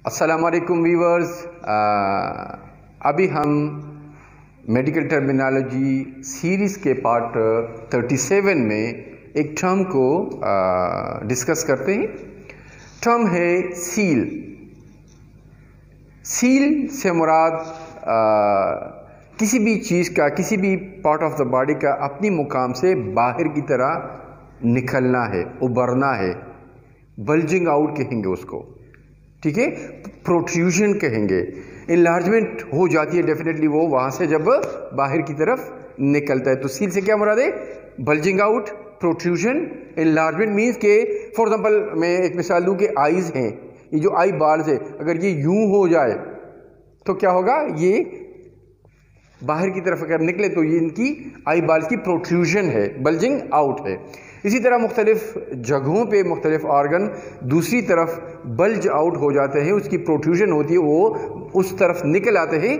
السلام علیکم ویورز، ابھی ہم میڈیکل ٹرمینالوجی سیریز کے پارٹ 37 میں ایک ٹرم کو ڈسکس کرتے ہیں۔ ٹرم ہے سیل۔ سیل سے مراد کسی بھی چیز کا، کسی بھی پارٹ آف دا باڈی کا اپنی مقام سے باہر کی طرح نکلنا ہے، ابھرنا ہے۔ بلجنگ آؤٹ کہیں گے اس کو، ٹھیک ہے، پروٹریوژن کہیں گے۔ انلارجمنٹ ہو جاتی ہے ڈیفینیٹلی وہ وہاں سے جب باہر کی طرف نکلتا ہے۔ تو سیل سے کیا مراد ہے؟ بلجنگ آؤٹ، پروٹریوژن، انلارجمنٹ مینس کہ فار ایگزامپل میں ایک مثال دوں کہ آئیز ہیں، یہ جو آئی بالز ہے اگر یہ یوں ہو جائے تو کیا ہوگا؟ یہ باہر کی طرف اگر نکلے تو یہ ان کی آئی بالز کی پروٹریوژن ہے، بلجنگ آؤٹ ہے۔ اسی طرح مختلف جگہوں پہ مختلف آرگن دوسری طرف بلج آؤٹ ہو جاتے ہیں، اس کی پروٹریوژن ہوتی ہے، وہ اس طرف نکل آتے ہیں،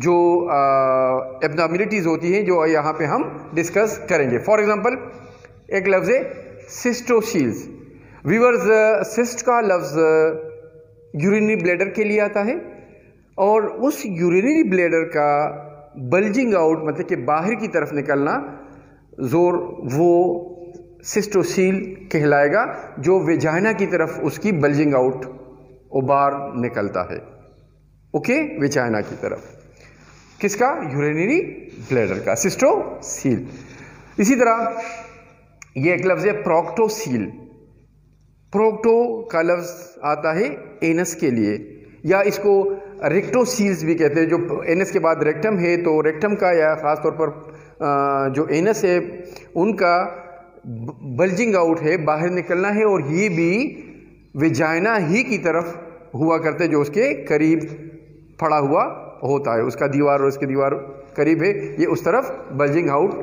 جو ایبنارملٹیز ہوتی ہیں جو یہاں پہ ہم ڈسکس کریں گے۔ فار ایگزامپل ایک لفظ ہے سسٹوسیلز۔ ویورز، سسٹ کا لفظ یورینری بلیڈر کے لیے آتا ہے، اور اس یورینری بلیڈر کا بلجنگ آؤٹ مطلب کہ باہر کی طرف نکلنا زور وہ سسٹوسیل کہلائے گا، جو ویجائنا کی طرف اس کی بلجنگ آؤٹ ابھار نکلتا ہے۔ اوکے، ویجائنا کی طرف کس کا؟ یورینری بلیڈر کا، سسٹوسیل۔ اسی طرح یہ ایک لفظ ہے پروکٹوسیل۔ پروکٹو کا لفظ آتا ہے اینس کے لیے، یا اس کو ریکٹوسیلز بھی کہتے ہیں۔ جو اینس کے بعد ریکٹم ہے تو ریکٹم کا یا خاص طور پر جو اینس ہے ان کا بلجنگ آؤٹ ہے، باہر نکلنا ہے، اور یہ بھی ویجائنا ہی کی طرف ہوا کرتے جو اس کے قریب پڑا ہوا ہوتا ہے، اس کا دیوار اور اس کی دیوار قریب ہے، یہ اس طرف بلجنگ آؤٹ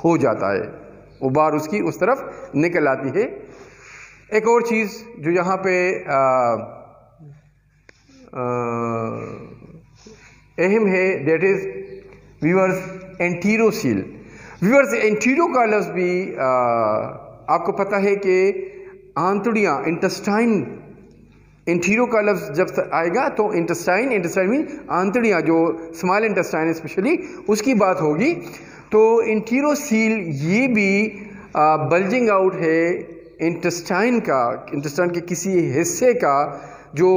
ہو جاتا ہے، ابھار اس کی اس طرف نکل آتی ہے۔ ایک اور چیز جو یہاں پہ اہم ہے، دیٹ از ویورز انٹیروسیل۔ ویورز، انٹیرو کا لفظ بھی آپ کو پتہ ہے کہ آنتڑیاں، انٹسٹائن، انٹیرو کا لفظ جب آئے گا تو انٹسٹائن مین آنتڑیاں، جو اسمال انٹسٹائن اسپیشلی اس کی بات ہوگی۔ تو انٹیروسیل یہ بھی بلجنگ آؤٹ ہے انٹسٹائن کا، انٹسٹائن کے کسی حصے کا، جو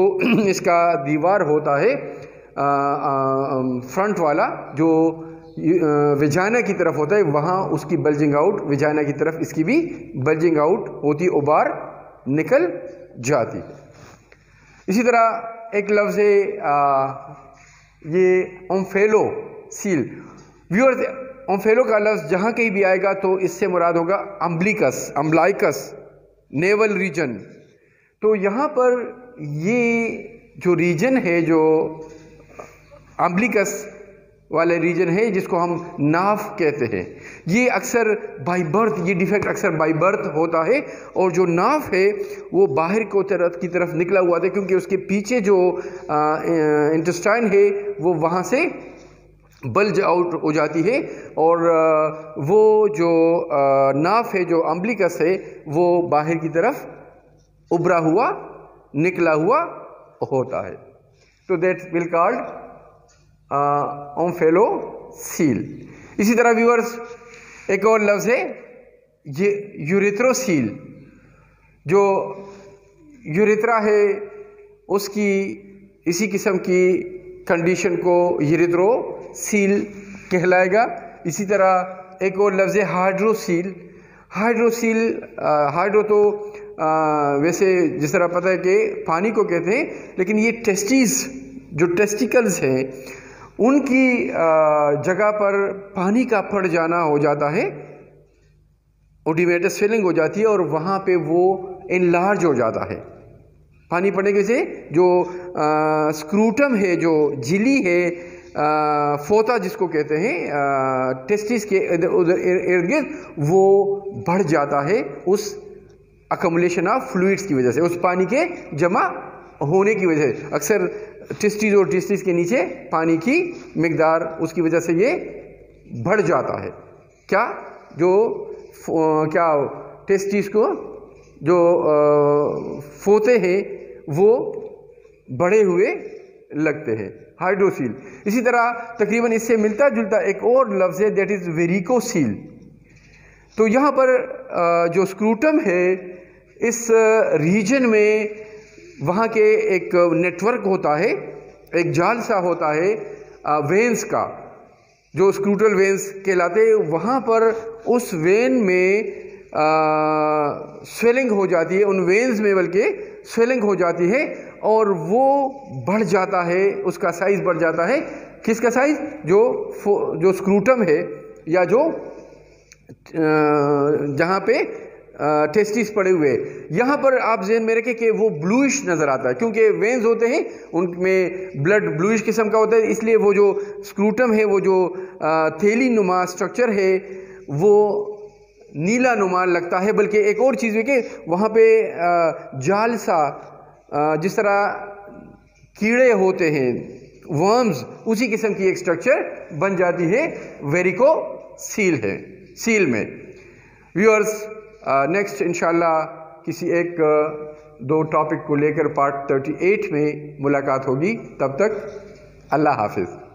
اس کا دیوار ہوتا ہے فرنٹ والا، جو ویجائنا کی طرف ہوتا ہے، وہاں اس کی بلجنگ آؤٹ، ویجائنا کی طرف اس کی بھی بلجنگ آؤٹ ہوتی، ابھار نکل جاتی ہے۔ اسی طرح ایک لفظ ہے یہ اومفیلو سیل۔ ویورز، اومفیلو کا لفظ جہاں کہیں بھی آئے گا تو اس سے مراد ہوگا امبلائکس، نیول ریجن۔ تو یہاں پر یہ جو ریجن ہے، جو امبلیکس والے ریجن ہے، جس کو ہم ناف کہتے ہیں، یہ اکثر بائی برتھ، یہ ڈیفیکٹ اکثر بائی برتھ ہوتا ہے، اور جو ناف ہے وہ باہر کی طرف نکلا ہوا تھا، کیونکہ اس کے پیچھے جو انٹسٹائن ہے وہ وہاں سے بلج آؤٹ ہو جاتی ہے، اور وہ جو ناف ہے، جو امبلیکس ہے، وہ باہر کی طرف ابھرا ہوا، نکلا ہوا ہوتا ہے۔ تو دیٹس ول کالڈ اومفیلو سیل۔ اسی طرح ویورز ایک اور لفظ ہے یہ یوریتروسیل۔ جو یوریترا ہے اس کی اسی قسم کی کنڈیشن کو یوریتروسیل کہلائے گا۔ اسی طرح ایک اور لفظ ہے ہائیڈروسیل۔ ہائیڈرو تو ویسے جس طرح پتہ ہے کہ پانی کو کہتے ہیں، لیکن یہ جو ٹیسٹیکلز ہیں ان کی جگہ پر پانی کا پڑ جانا ہو جاتا ہے، اوڈیمیٹس فیلنگ ہو جاتی ہے، اور وہاں پہ وہ انلارج ہو جاتا ہے۔ پانی پڑنے کی وجہ سے جو اسکروٹم ہے، جو جھلی ہے، فوتا جس کو کہتے ہیں، ٹیسٹس کے ارد گرد، وہ بڑھ جاتا ہے اس اکمولیشن آف فلوئڈس کی وجہ سے، اس پانی کے جمع ہونے کی وجہ سے۔ اکثر ٹیسٹیز اور ٹیسٹیز کے نیچے پانی کی مقدار اس کی وجہ سے یہ بڑھ جاتا ہے۔ کیا ٹیسٹیز کو جو فوتے ہیں وہ بڑے ہوئے لگتے ہیں، ہائیڈروسیل۔ اسی طرح تقریباً اس سے ملتا جلتا ایک اور لفظ ہے، دیٹ از ویریکوسیل۔ تو یہاں پر جو اسکروٹم ہے اس ریجن میں وہاں کے ایک نیٹ ورک ہوتا ہے، ایک جال سا ہوتا ہے وینز کا، جو اسکروٹل وینز کہلاتے ہیں۔ وہاں پر اس وین میں سویلنگ ہو جاتی ہے، ان وینز میں بلکہ سویلنگ ہو جاتی ہے، اور وہ بڑھ جاتا ہے، اس کا سائز بڑھ جاتا ہے۔ کس کا سائز؟ جو اسکروٹم ہے، یا جو جہاں پہ ٹیسٹیز پڑے ہوئے۔ یہاں پر آپ ذہن میں رکھیں کہ وہ بلوئش نظر آتا ہے، کیونکہ وینز ہوتے ہیں ان میں بلڈ بلوئش قسم کا ہوتا ہے، اس لیے وہ جو اسکروٹم ہے، وہ جو تھیلی نما سٹرکچر ہے، وہ نیلا نما لگتا ہے۔ بلکہ ایک اور چیز ہے کہ وہاں پہ جال سا، جس طرح کیڑے ہوتے ہیں ورمز، اسی قسم کی ایک سٹرکچر بن جاتی ہے، ویریکو سیل میں۔ ویورز، نیکسٹ انشاءاللہ کسی ایک دو ٹاپک کو لے کر پارٹ 38 میں ملاقات ہوگی۔ تب تک اللہ حافظ۔